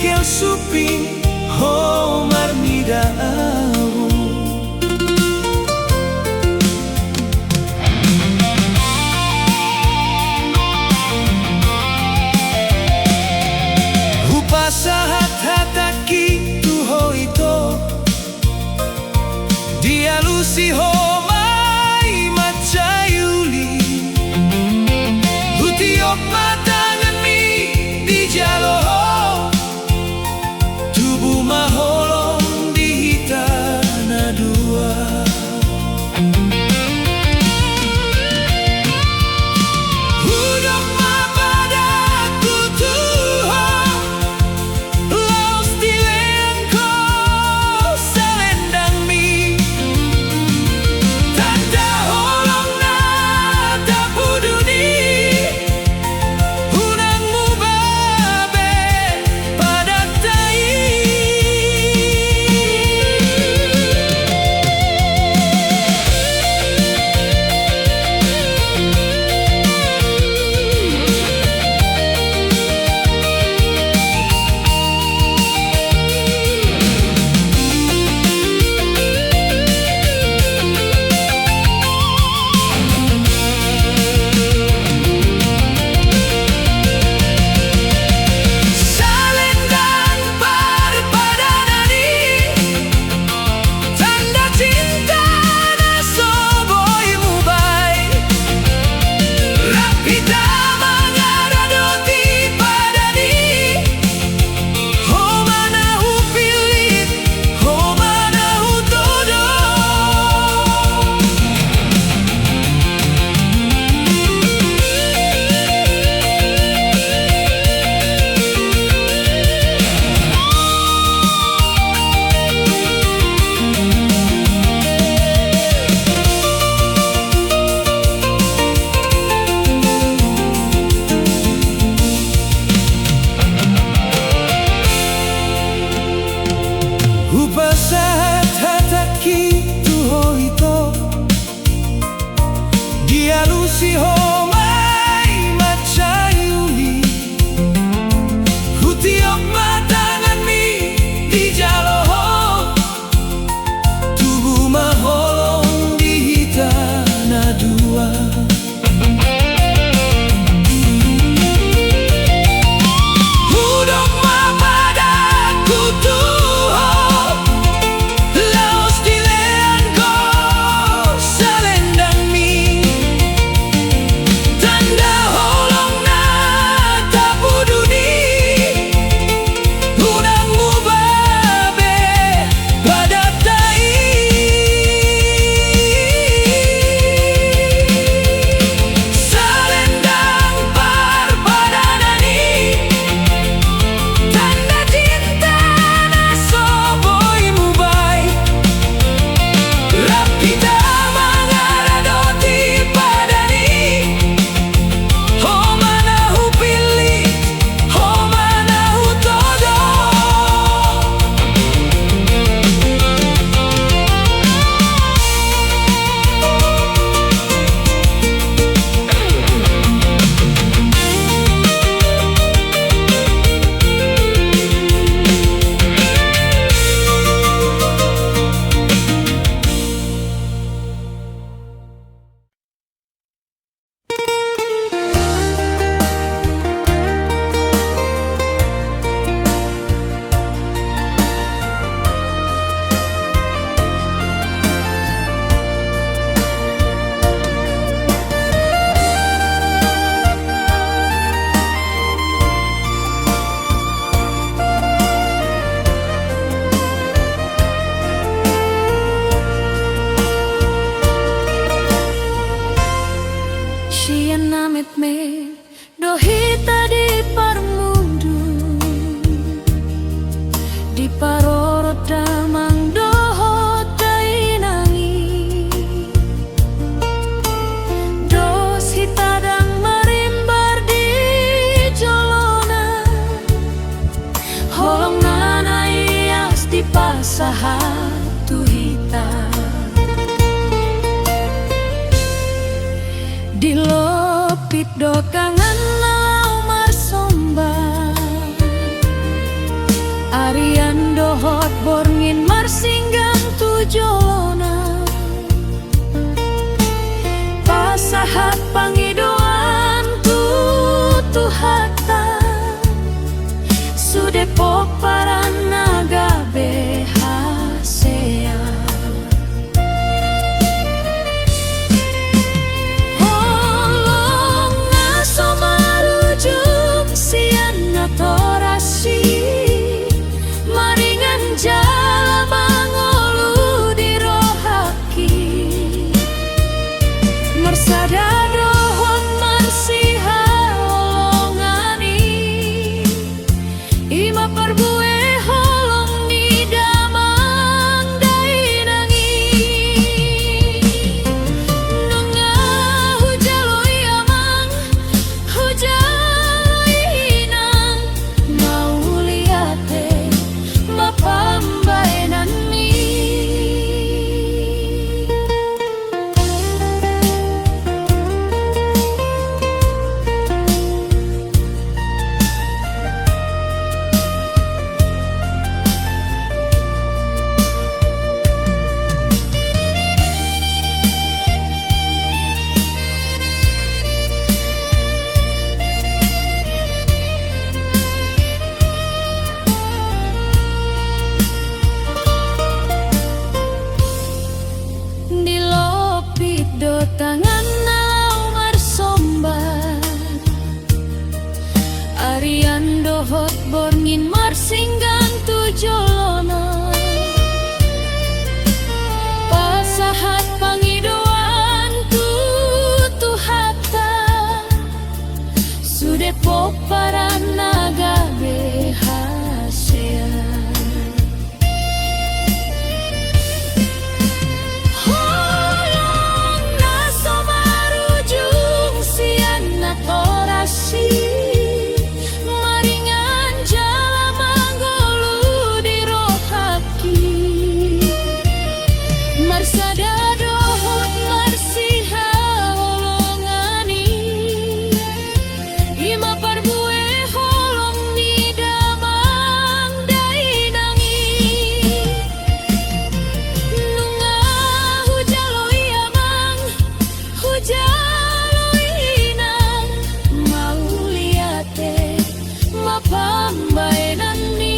kel suping ho marmidau. Upasahat hataki tu ho ito dialusi ho mai macayuli lutiok matangan mi di jalo ho tubuh maholong di tanah dua. Hudok mapadat kutuho laos di leangko selendang mi Sadadohot marsiha holongani Ima parbue holong ni damang dainangi Nunga hujaloi amang hujaloi inang Mauliate mapambaenani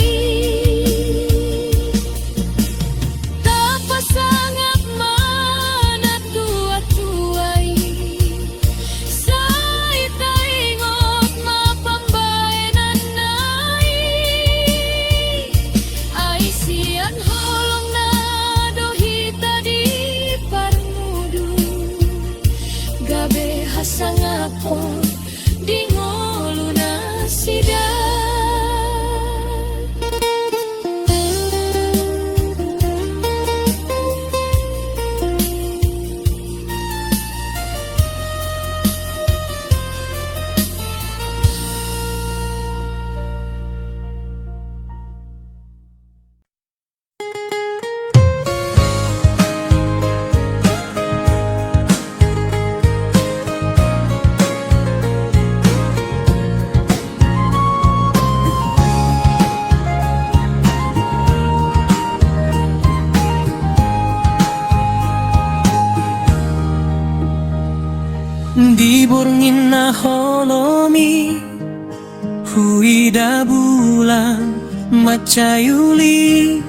Tapasangap mana tua-tuai Saita ingot mapambaenan nai Aisian holong na dohita di parmudu Gabe hasangako di ngolu na sida Di borngin na holomi Huida bulan macayuli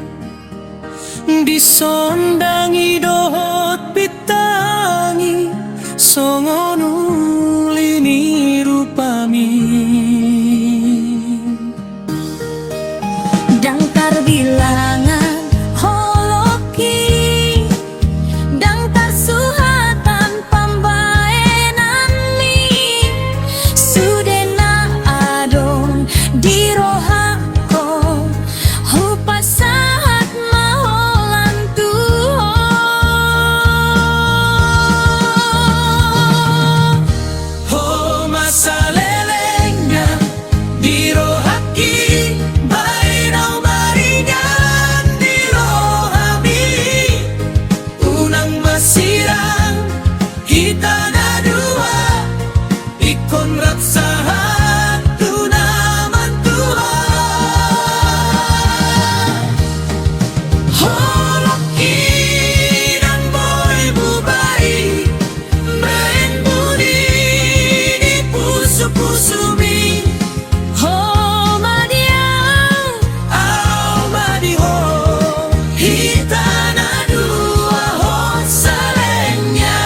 Di sondangi dohot pitangi Songonuli ni rupami Dang tarbilangan holoki Dang tarsuhatan pambaenan mi Sudena adong di rohako Hupasahat maholan tuho Ho masalelengnya di rohaki Bainaw maringan di rohami Unang masirang kita na dua Ikon rapsahan tu naman Tuhan Holoki ng boy bubay Main budi di puso-puso mi Ho madiang Aw madiho Hita na dua ho salenya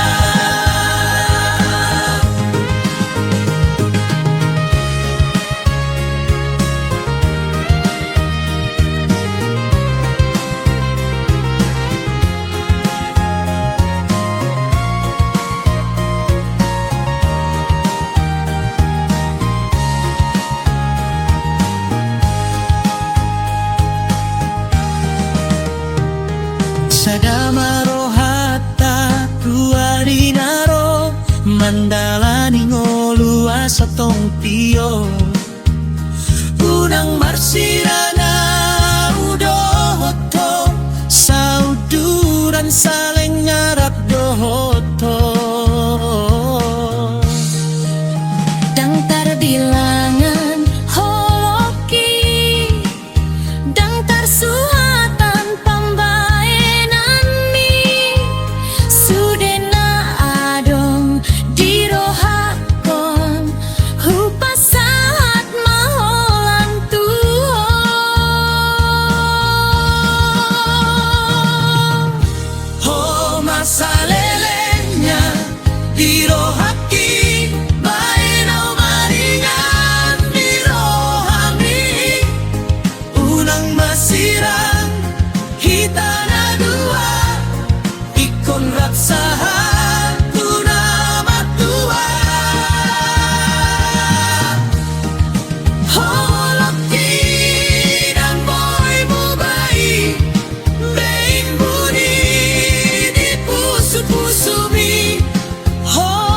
Sadama rohata tuari naro Mandalani ngolu asatong pio Unang marsirana udohoto Sauduran saleng ngarap dohoto Dang tarbilangan holoki Dang tarsuhatan pambaenan mi Sudena adong di rohakon Hupasahat maholan tuho Ho masalelenya di rohaki Bainaw maringan di rohami Unang masirang kita na dua Ikon rapsahan tu naman Tuhan Holoki ng boy bubay Main budi di puso-puso mi Ho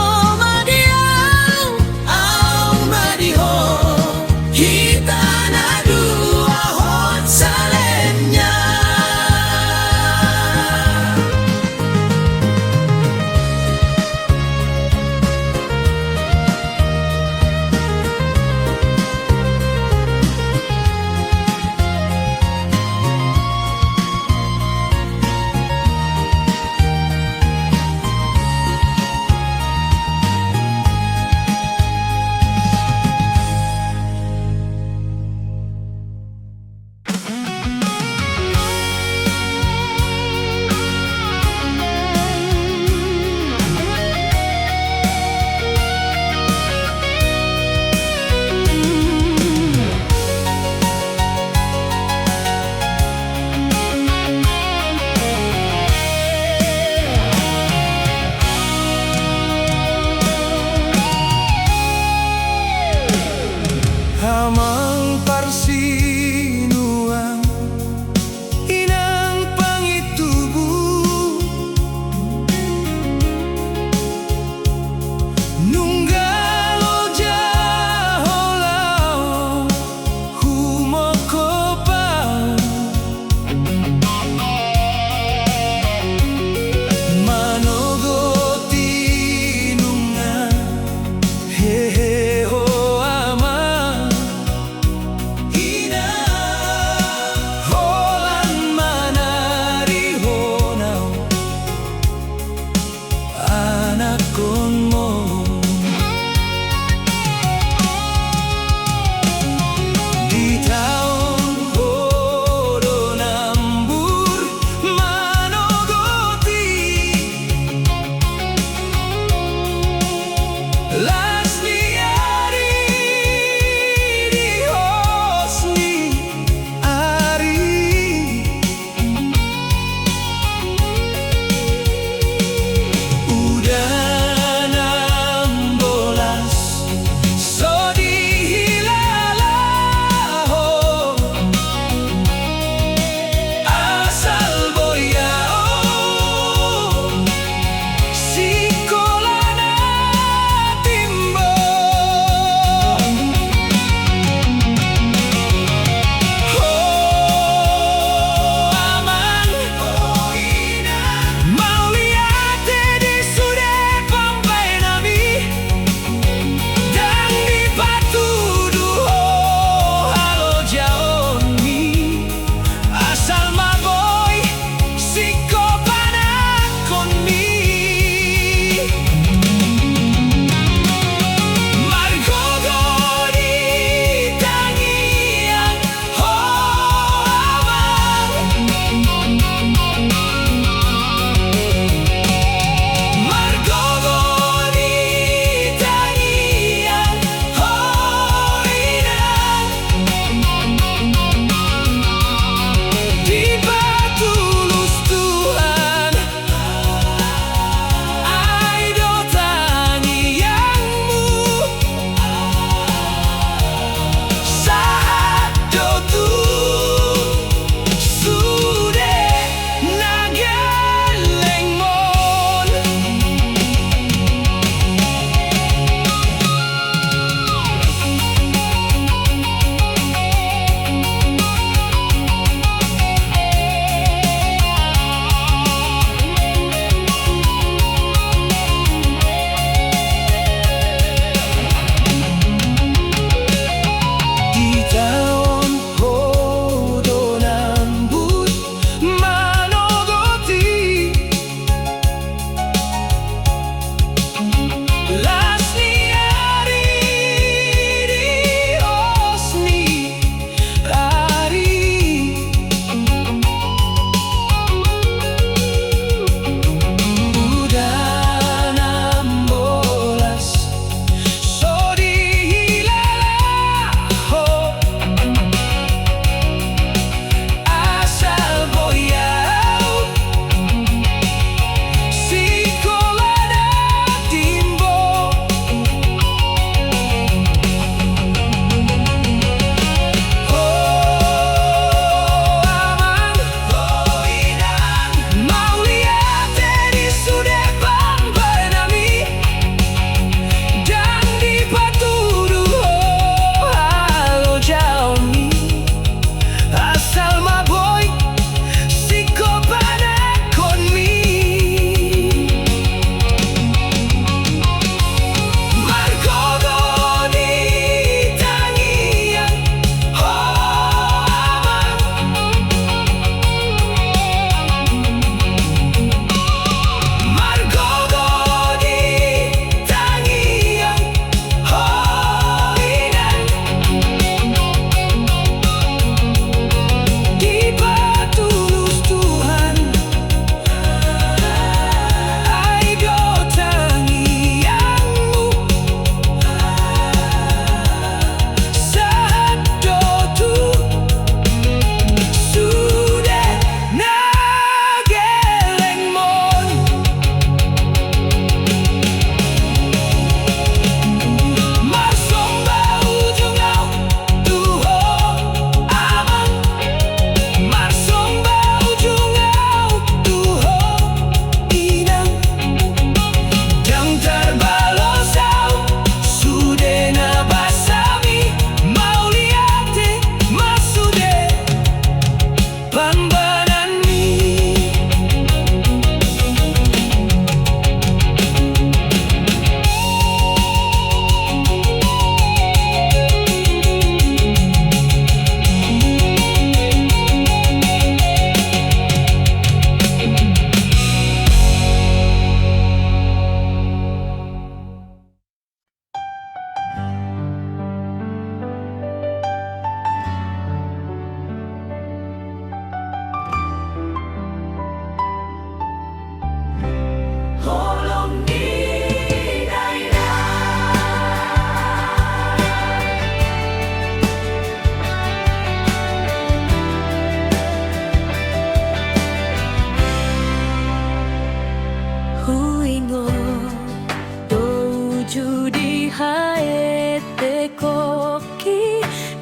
haete koki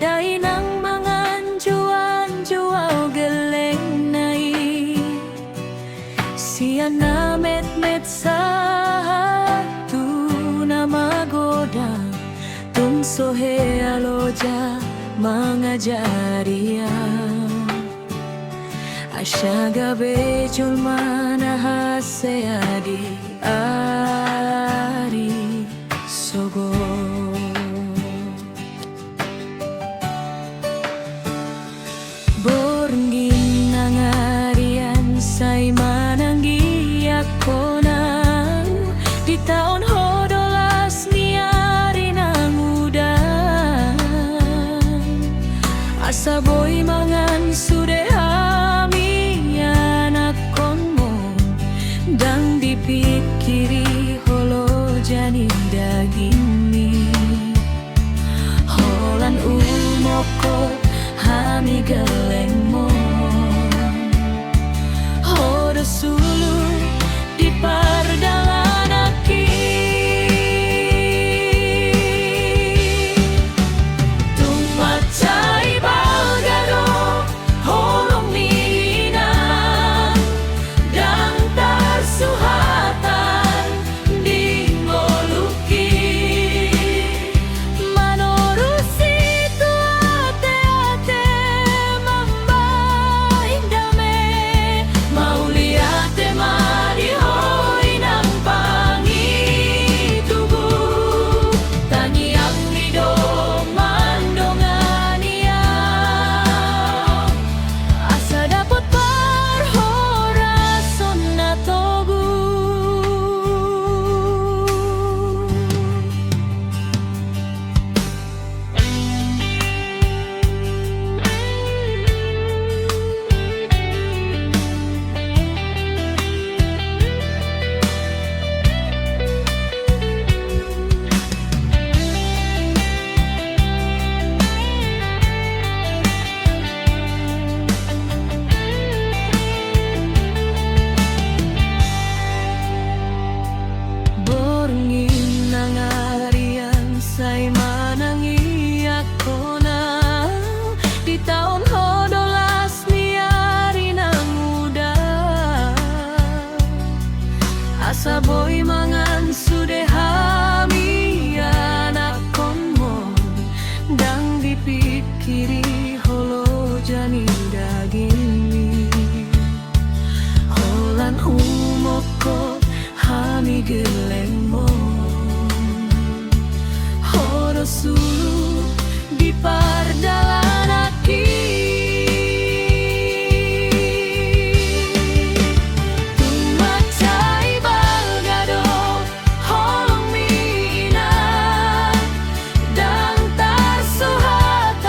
dai nang mangan juan geleng nai siana met satu nama goda tun sohe aloja mangajaria ashaga bejul mana haseadi ari sogo borngin nangarian say mananggi ako na di taon hodolas niari nang udan asa boy mangan sude ami anak konmo dang dipikiri holo jani dagini holan umoko hami geleng mo hodo sulu di pardalan aki tumacai balgado holong minang dang tarsuhatan di ngoluki manorusi tu ate mambaing dame mauliate marihoi nang pangitubu tanyang nido mandongania asa dapat parhorason na togu borngin nangarian say manangi ako na di taon hodolas niari nang udan asa boy mangan sude hami anak konmo dang dipikiri holo jani dagini holan umoko hami geleng mo hodo sulu di pardalan aki tumacai balgado holong minang dang tarsuhatan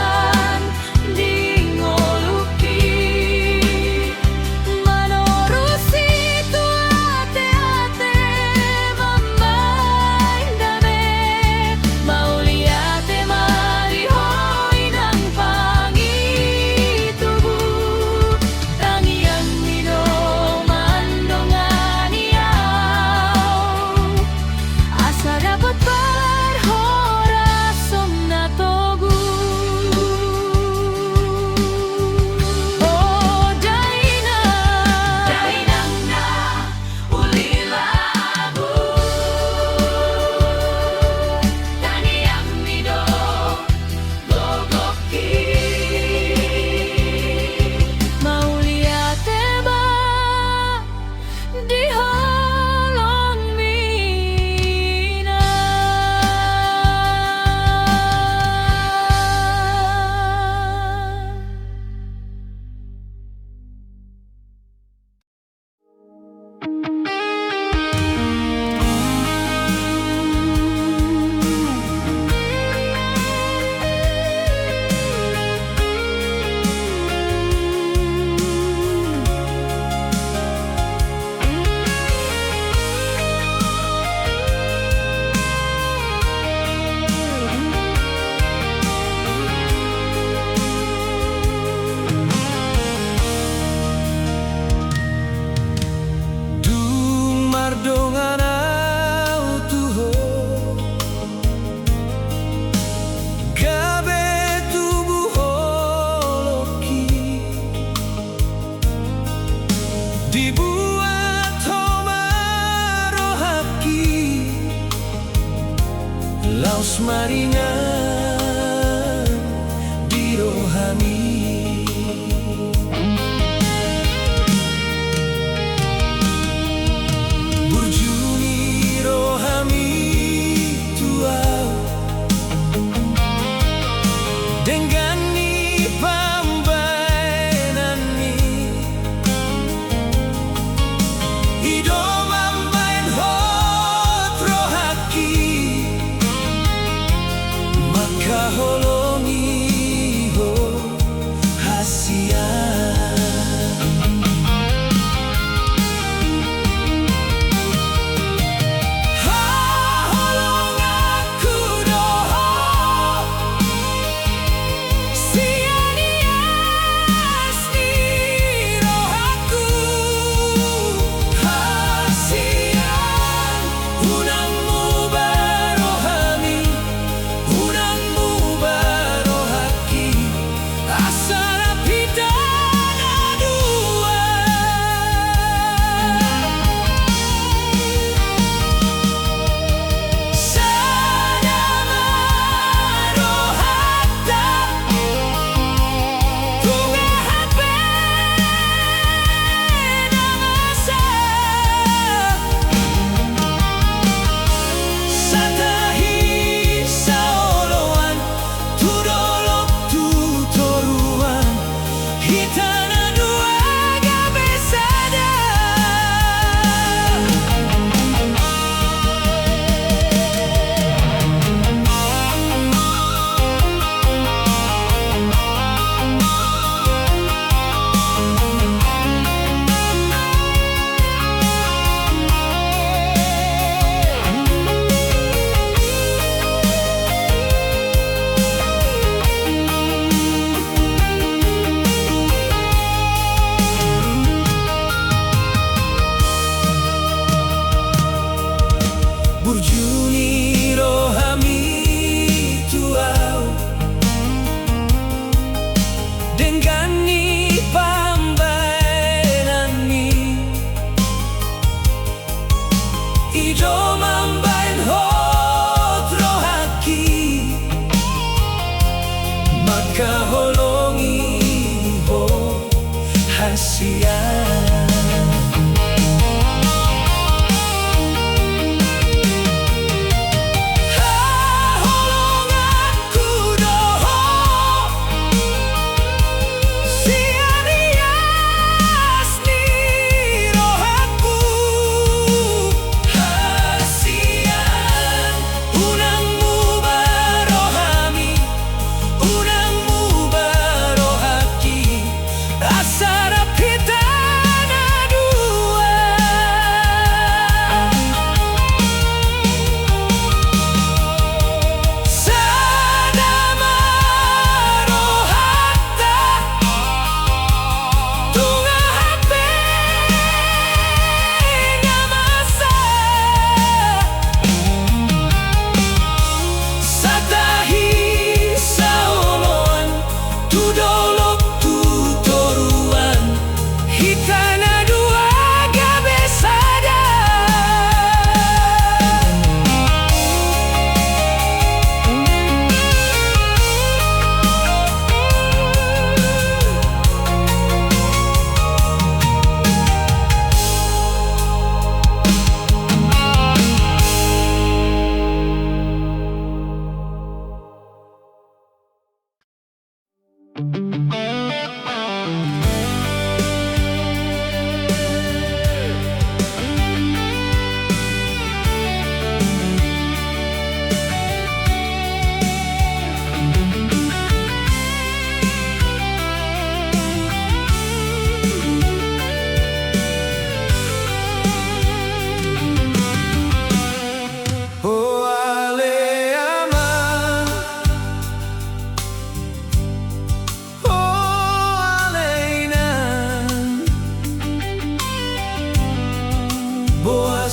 maringan di rohani. Burjuni rohani tua dengan ni pambanan ni hidup mambain hot rohaki maka holongi ho hasia. Burjuni rohami tuau dengan ni pambanan ni ido mambain hot rohaki maka holongi ho hasia.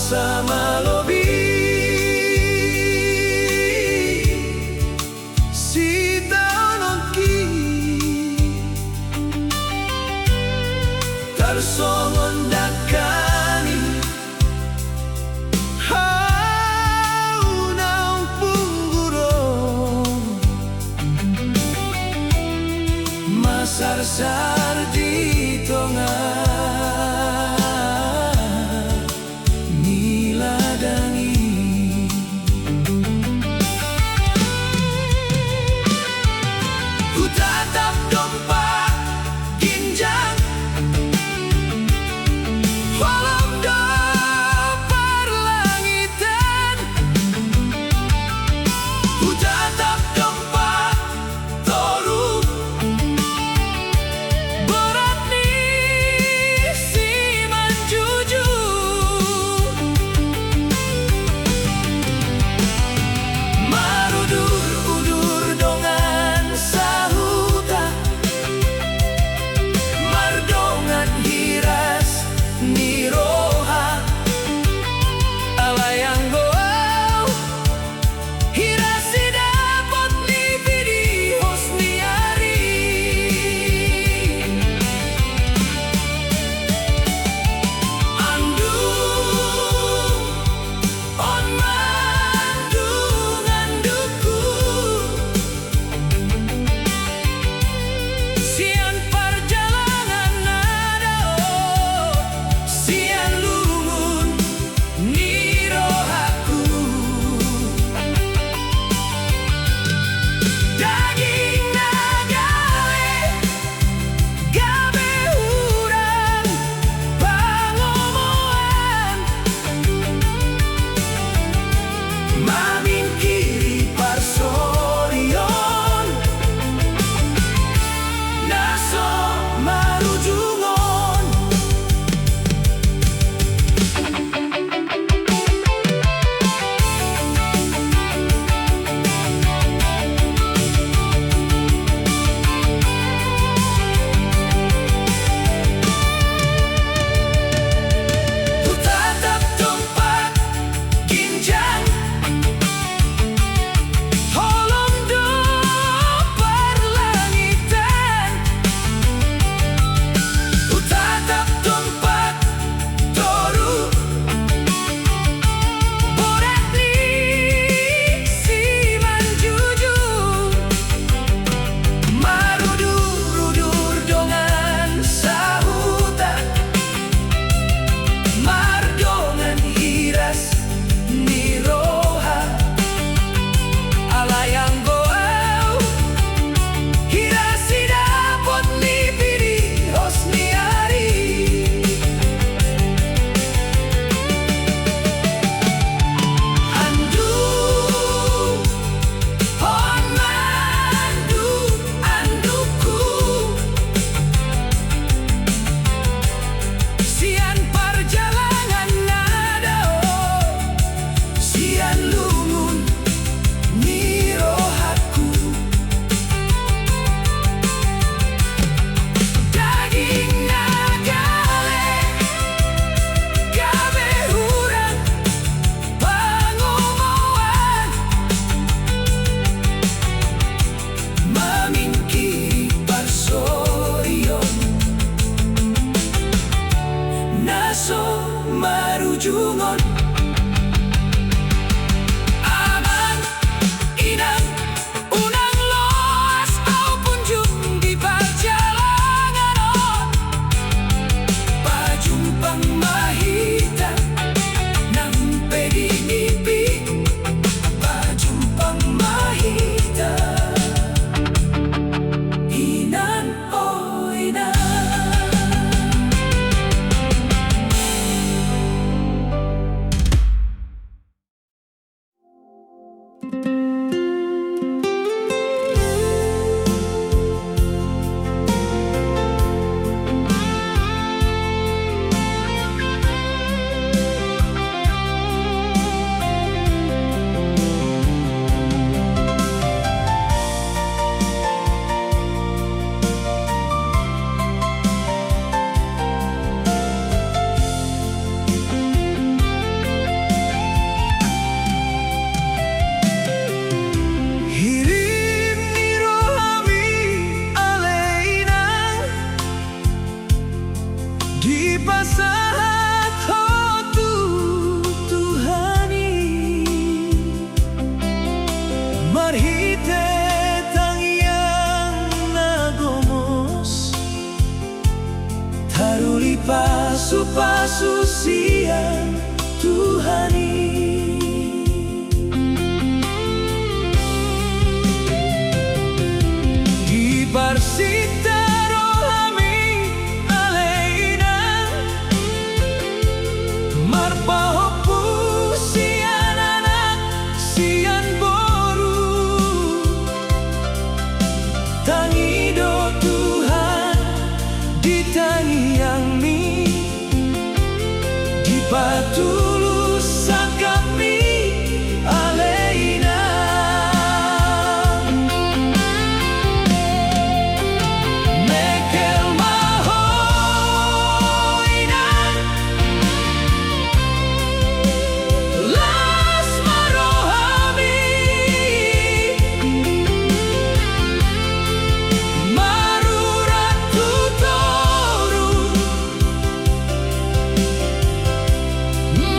Sama lobi si taonki tarsongon dakani haunang pungguro dasar di tonga niladangi. Ku tatap dompak ginjang walau do perlangitan. Ku tatap dompak toru berat ni siman jujur. Marudur udur dongan sahuta mardongan hiras niroha alayang goau hirasi dapot ni bidi hosniari. Andu on mandung anduku sian perjalanan nadao sian lungun nirohaku. Daging nagale gabe urang pangomoan mamin kiri parsorion naso marujungon. Ku tatap dompak ginjang holong do perlangitan. Ku tatap dompak toru borat ni siman jujur. Marudur-udur dongan sahuta mardongan hiras niroha alayang goau hirasi dapot ni bidi hosniari. Andu on mandu anduku sian perjalanan nadao sian lungun nirohaku. Daging nagale gabe urang pangomoan mamin kiri parsorion naso marujungon. Aman inang unang loas au punjung di perjalanan on pajumpang mahita nampe di mimpi pajumpang mahita inan oh inan. Tuhani. Di Barsita rohami aleina marpahopu sian anak sian boru tangido Tuhan ditangi yang mi di patulus kami aleina mekel mahoina las marohami maruratu toru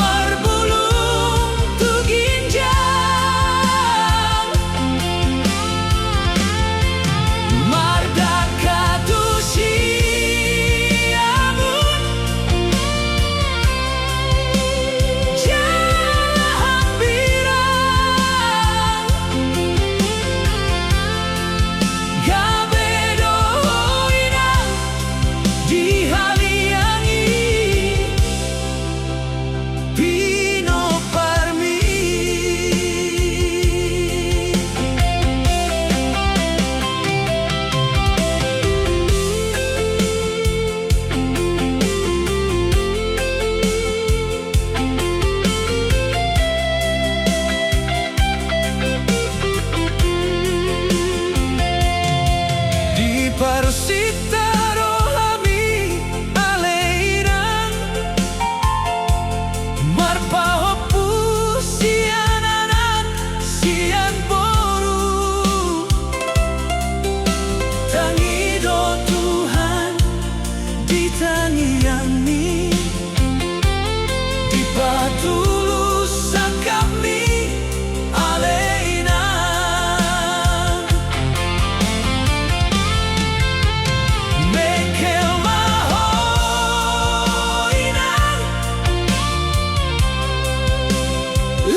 marbulung tu ginjal mardaka tu siamun jahambirang gabedoina dihaliangi Pino Parmi. Di Barsita rohami aleina marpahopu sian anak sian boru tangido Tuhan ditangi yang mi di patulus kami aleina mekel mahoina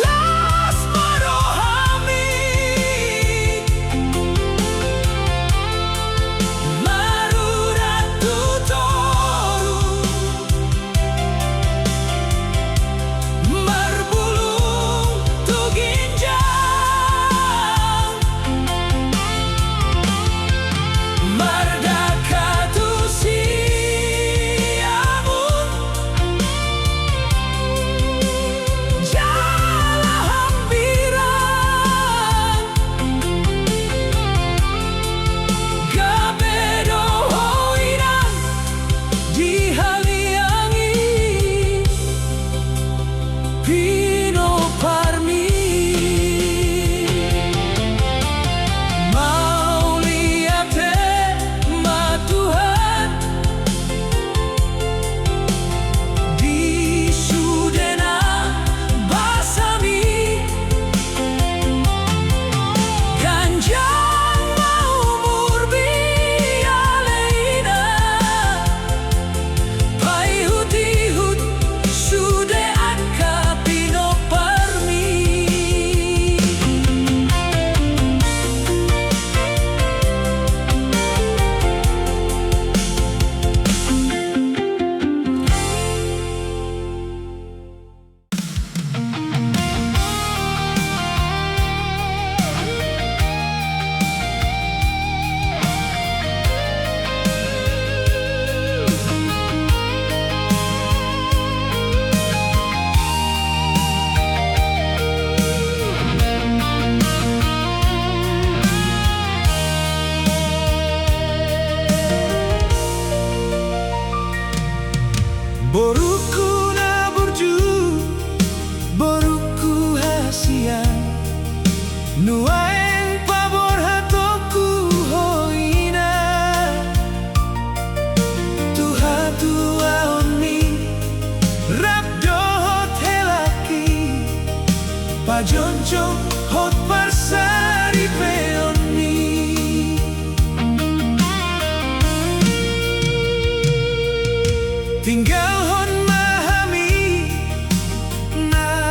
las marohami maruratu toru marbulung tu ginjal mardaka tu siamun jalahambiran gabedoina dihaliangi Pino Parmi. Mau lihat ma Tuhan di sudena basami ganjang mau murbi aleina paihut-ihut sude akka Pino Parmi. Boruku na burju boruku hasian nuaeng pabor hatoku hoina Tuha tua oni rabdohot helaki pajoncong hot parsari peoni tinggal hon mahami na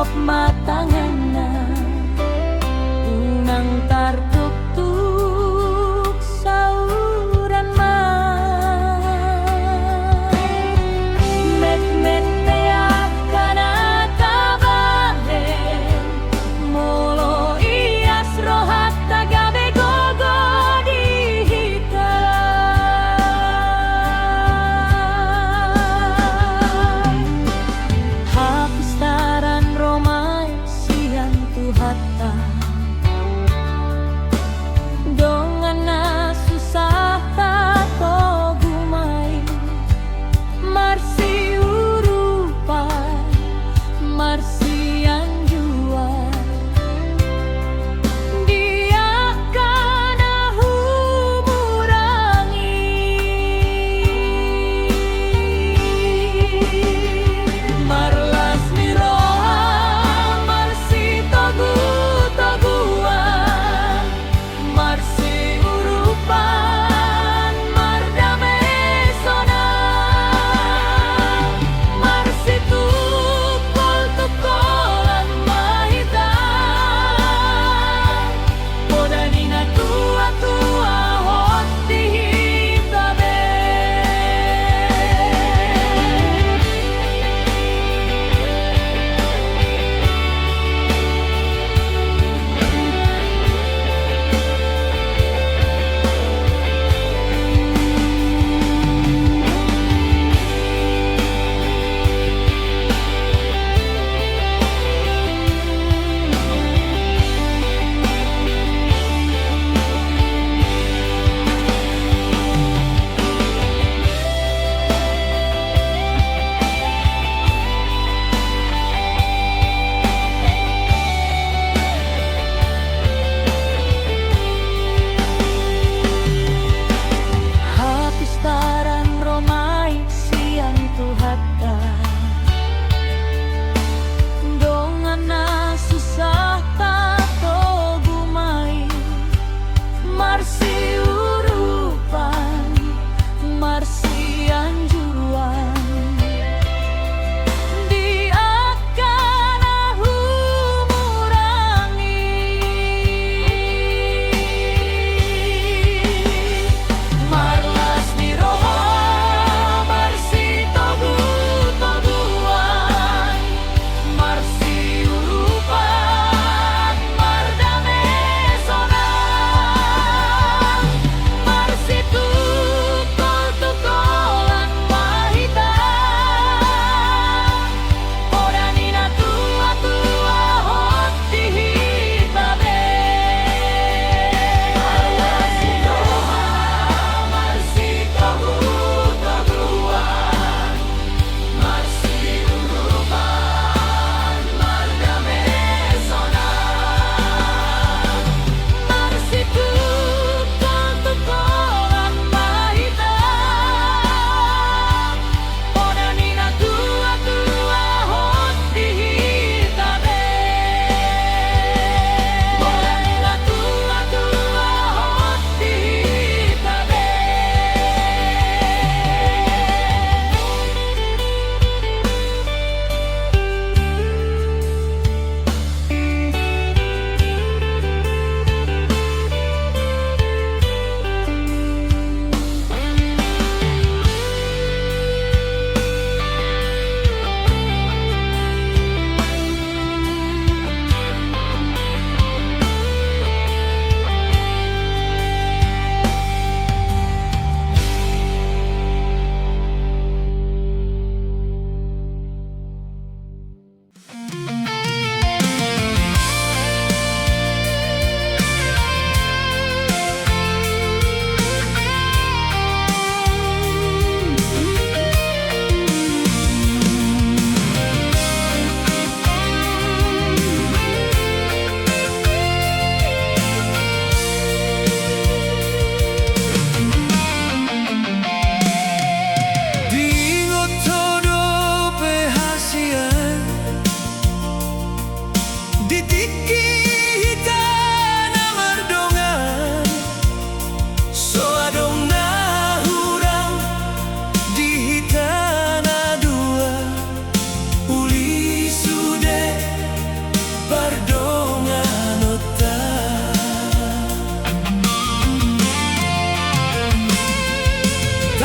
sop matangana unang tartuk-tuk sauran met teak kana kabalen molo ias rohat tagabe gogo dihita hapistaran romai sia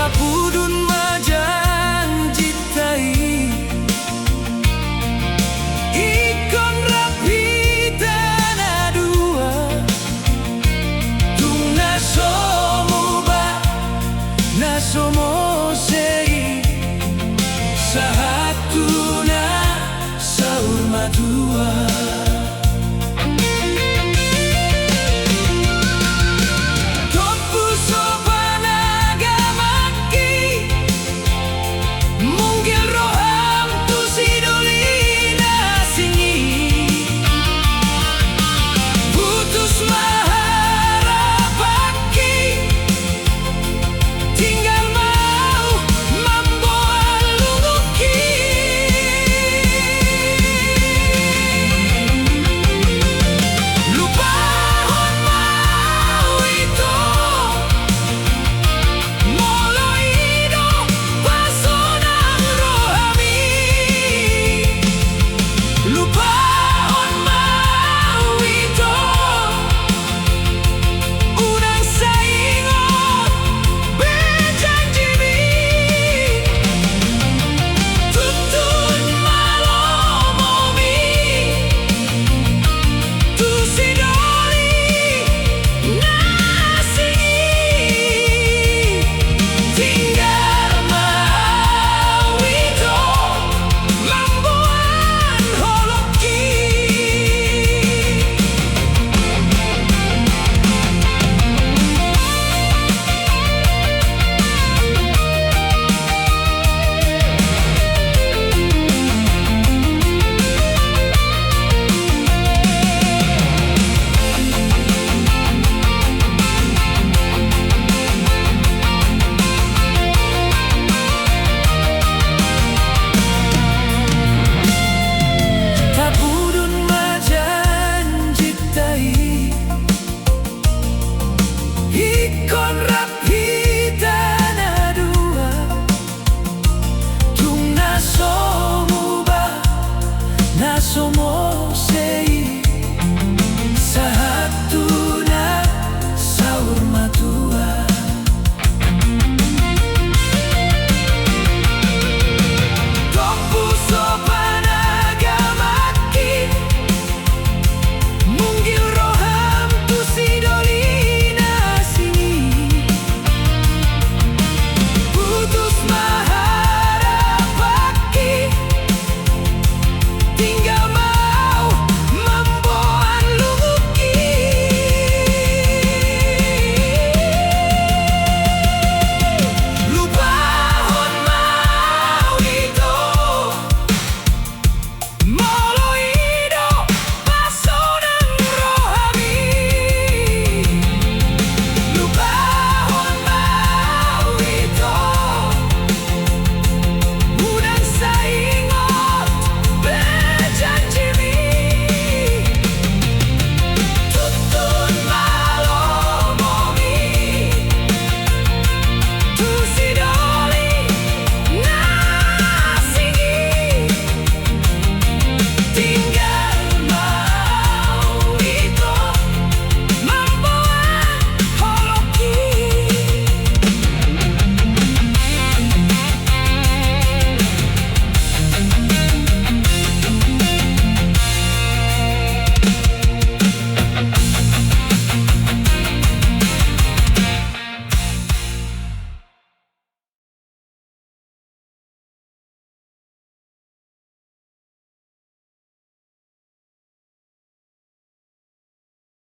Apu